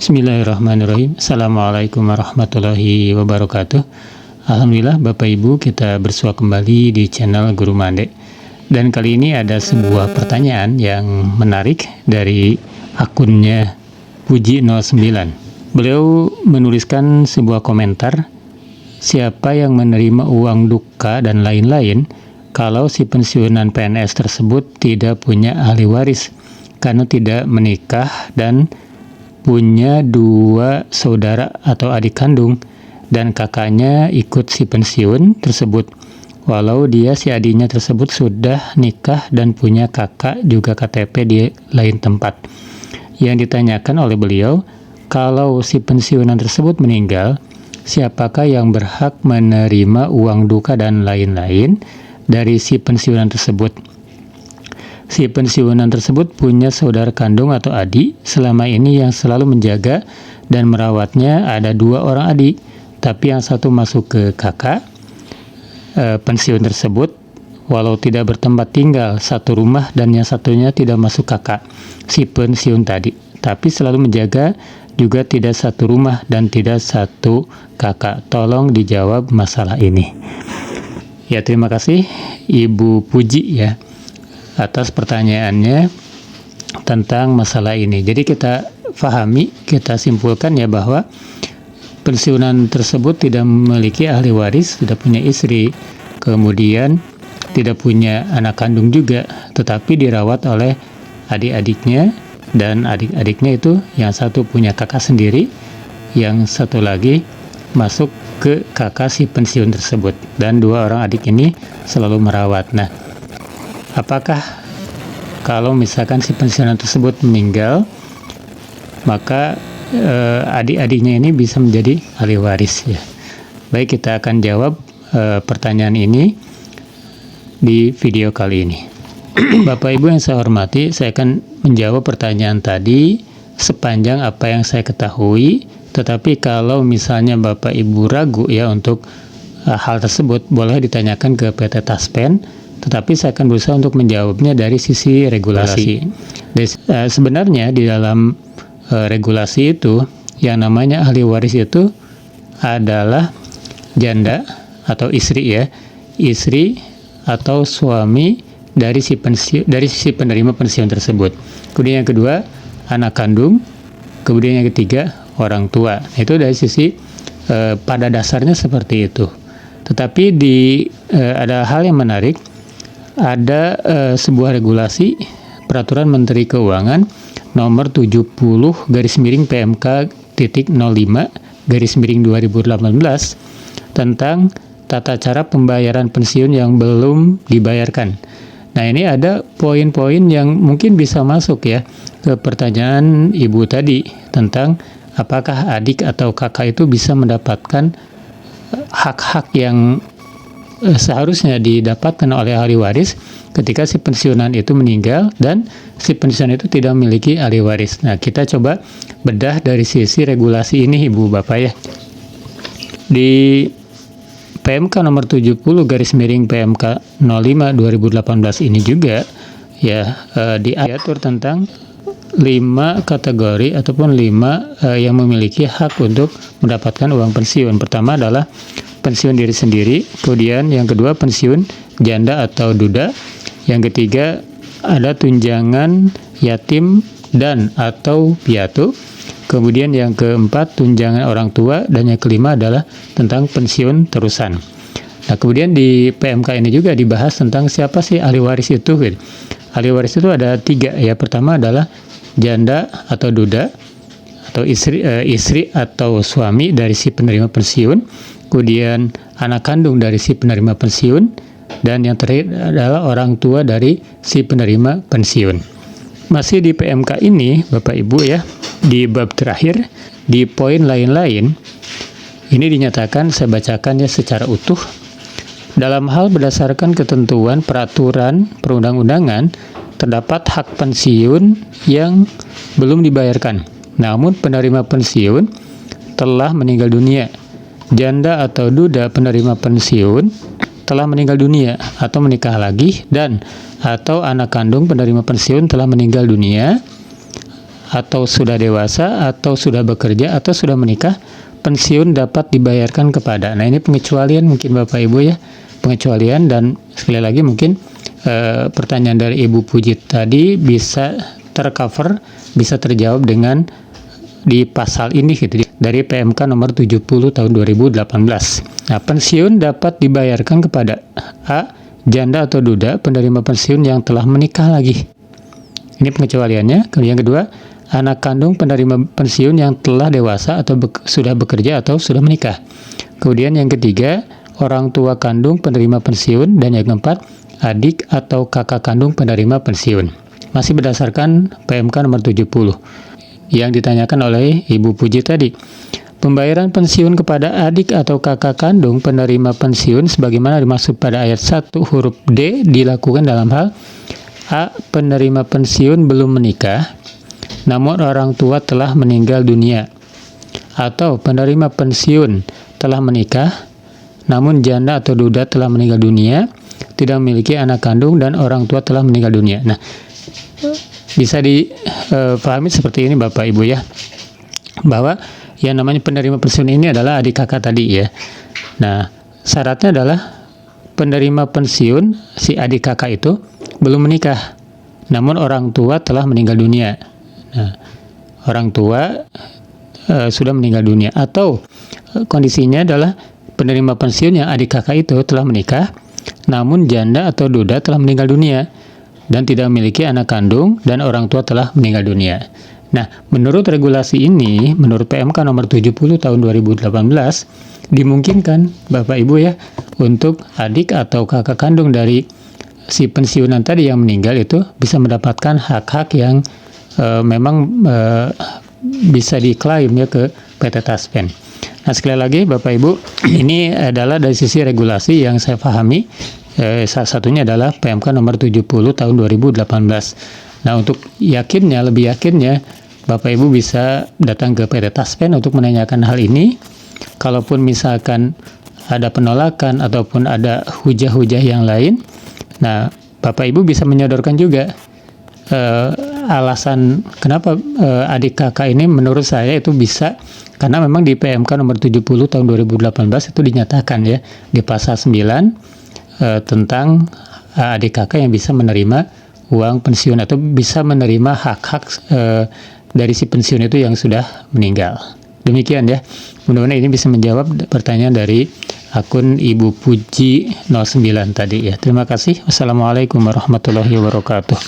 Bismillahirrahmanirrahim. Assalamualaikum warahmatullahi wabarakatuh. Alhamdulillah Bapak Ibu, kita bersua kembali di channel Guru Mande. Dan kali ini ada sebuah pertanyaan yang menarik dari akunnya Puji09. Beliau menuliskan sebuah komentar, siapa yang menerima uang duka dan lain-lain kalau si pensiunan PNS tersebut tidak punya ahli waris karena tidak menikah dan punya dua saudara atau adik kandung dan kakaknya ikut si pensiun tersebut, walau dia si adiknya tersebut sudah nikah dan punya kakak juga KTP di lain tempat. Yang ditanyakan oleh beliau, kalau si pensiunan tersebut meninggal, siapakah yang berhak menerima uang duka dan lain-lain dari si pensiunan tersebut? Si pensiunan tersebut punya saudara kandung atau adik selama ini yang selalu menjaga dan merawatnya. Ada dua orang adik, tapi yang satu masuk ke kakak pensiun tersebut, walau tidak bertempat tinggal satu rumah, dan yang satunya tidak masuk kakak si pensiun tadi, tapi selalu menjaga juga tidak satu rumah dan tidak satu kakak. Tolong dijawab masalah ini. Ya, terima kasih Ibu Puji ya atas pertanyaannya tentang masalah ini. Jadi kita pahami, kita simpulkan ya bahwa pensiunan tersebut tidak memiliki ahli waris, tidak punya istri, kemudian tidak punya anak kandung juga, tetapi dirawat oleh adik-adiknya, dan adik-adiknya itu yang satu punya kakak sendiri, yang satu lagi masuk ke kakak si pensiun tersebut, dan dua orang adik ini selalu merawat. Nah, apakah kalau misalkan si pensiunan tersebut meninggal, maka adik-adiknya ini bisa menjadi ahli waris ya? Baik, kita akan jawab pertanyaan ini di video kali ini. Bapak Ibu yang saya hormati, saya akan menjawab pertanyaan tadi sepanjang apa yang saya ketahui. Tetapi kalau misalnya Bapak Ibu ragu ya untuk hal tersebut, boleh ditanyakan ke PT Taspen. Tetapi saya akan berusaha untuk menjawabnya dari sisi regulasi. Sebenarnya di dalam regulasi itu, yang namanya ahli waris itu adalah janda atau istri ya, istri atau suami dari si penerima pensiun tersebut. Kemudian yang kedua, anak kandung. Kemudian yang ketiga, orang tua. Itu dari sisi pada dasarnya seperti itu. Tetapi ada hal yang menarik. Ada sebuah regulasi Peraturan Menteri Keuangan nomor 70/05/2018 tentang tata cara pembayaran pensiun yang belum dibayarkan. Nah, ini ada poin-poin yang mungkin bisa masuk ya ke pertanyaan Ibu tadi tentang apakah adik atau kakak itu bisa mendapatkan hak-hak yang seharusnya didapatkan oleh ahli waris ketika si pensiunan itu meninggal dan si pensiunan itu tidak memiliki ahli waris. Nah, kita coba bedah dari sisi regulasi ini Ibu Bapak ya. Di PMK nomor 70/PMK 05/2018 ini juga ya diatur tentang 5 kategori ataupun 5 yang memiliki hak untuk mendapatkan uang pensiun. Pertama adalah pensiun diri sendiri, kemudian yang kedua pensiun janda atau duda, yang ketiga ada tunjangan yatim dan atau piatu, kemudian yang keempat tunjangan orang tua, dan yang kelima adalah tentang pensiun terusan. Nah, kemudian di PMK ini juga dibahas tentang siapa sih ahli waris itu. Ahli waris itu ada 3 ya. Pertama adalah janda atau duda atau istri atau suami dari si penerima pensiun, kemudian anak kandung dari si penerima pensiun, dan yang terakhir adalah orang tua dari si penerima pensiun. Masih di PMK ini Bapak Ibu ya, di bab terakhir di poin lain-lain ini dinyatakan, saya bacakan ya secara utuh. Dalam hal berdasarkan ketentuan peraturan perundang-undangan, terdapat hak pensiun yang belum dibayarkan, namun penerima pensiun telah meninggal dunia. Janda atau duda penerima pensiun telah meninggal dunia atau menikah lagi, dan atau anak kandung penerima pensiun telah meninggal dunia atau sudah dewasa, atau sudah bekerja, atau sudah menikah, pensiun dapat dibayarkan kepada. Nah, ini pengecualian mungkin Bapak Ibu ya, pengecualian. Dan sekali lagi mungkin pertanyaan dari Ibu Puji tadi bisa tercover, bisa terjawab dengan di pasal ini gitu, dari PMK nomor 70 tahun 2018. Nah, pensiun dapat dibayarkan kepada A. janda atau duda penerima pensiun yang telah menikah lagi. Ini pengecualiannya. Kemudian yang kedua, anak kandung penerima pensiun yang telah dewasa atau sudah bekerja atau sudah menikah. Kemudian yang ketiga, orang tua kandung penerima pensiun. Dan yang keempat, adik atau kakak kandung penerima pensiun. Masih berdasarkan PMK nomor 70 yang ditanyakan oleh Ibu Puji tadi. Pembayaran pensiun kepada adik atau kakak kandung penerima pensiun sebagaimana dimaksud pada ayat 1 huruf D dilakukan dalam hal A. Penerima pensiun belum menikah, namun orang tua telah meninggal dunia. Atau penerima pensiun telah menikah, namun janda atau duda telah meninggal dunia, tidak memiliki anak kandung, dan orang tua telah meninggal dunia. Nah, bisa dipahami seperti ini Bapak Ibu ya, bahwa yang namanya penerima pensiun ini adalah adik kakak tadi ya. Nah, syaratnya adalah penerima pensiun si adik kakak itu belum menikah, namun orang tua telah meninggal dunia. Nah, orang tua sudah meninggal dunia. Atau kondisinya adalah penerima pensiun yang adik kakak itu telah menikah, namun janda atau duda telah meninggal dunia dan tidak memiliki anak kandung, dan orang tua telah meninggal dunia. Nah, menurut regulasi ini, menurut PMK nomor 70 tahun 2018, dimungkinkan Bapak Ibu ya, untuk adik atau kakak kandung dari si pensiunan tadi yang meninggal itu bisa mendapatkan hak-hak yang memang bisa diklaim ya ke PT Taspen. Nah, sekali lagi Bapak Ibu, ini adalah dari sisi regulasi yang saya pahami. Salah satunya adalah PMK nomor 70 tahun 2018. Nah, untuk yakinnya, lebih yakinnya, Bapak Ibu bisa datang ke PT Taspen untuk menanyakan hal ini. Kalaupun misalkan ada penolakan ataupun ada hujah-hujah yang lain, nah Bapak Ibu bisa menyodorkan juga alasan kenapa adik kakak ini menurut saya itu bisa, karena memang di PMK nomor 70 tahun 2018 itu dinyatakan ya di pasal 9 tentang adik kakak yang bisa menerima uang pensiun atau bisa menerima hak-hak dari si pensiun itu yang sudah meninggal. Demikian ya. Mudah-mudahan ini bisa menjawab pertanyaan dari akun Ibu Puji 09 tadi ya. Terima kasih. Wassalamualaikum warahmatullahi wabarakatuh.